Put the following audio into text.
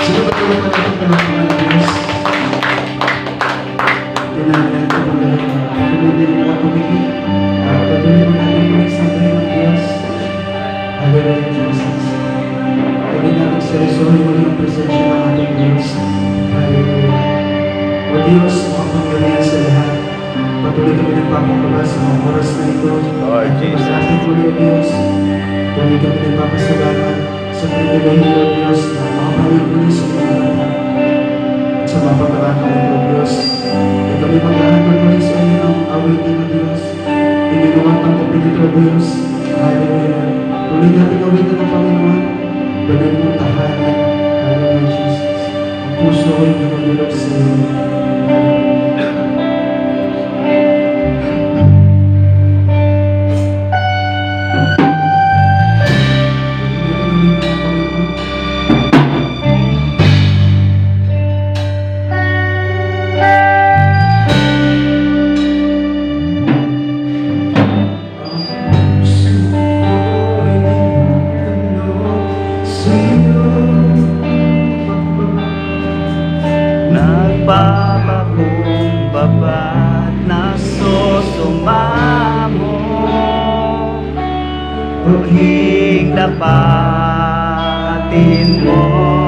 Sino ba tulad natin ng mga Diyos? Tinanyan ko po lahat. Patuloy din mga pumili. Patuloy mo natin mag-sabi ng Diyos. Hallelujah, Jesus. Patuloy natin seryosohin mo yung presensya ng ating Diyos. Hallelujah. O Diyos, makapangyarihan sa lahat. Patuloy kami nagpapakaba sa mga oras na ito. Lord Jesus. At patuloy o Diyos. Patuloy kami nagpapasalamat sa pribilehiyo o Diyos na makapawin muli sa mga lahat. At sa mga pagkakataon ito, Diyos, ay kami maghahatol muli sa inyo ng awitin o Diyos. Ininuwag ang tapin ito, Diyos. Hallelujah. Tuloy natin awitin ng Panginoon. Bagay mo tahanan. Hallelujah, Jesus. Ang puso ko'y nagulog sa iyo. Nagpapakumbaba na susumamo, huwag dapatin mo.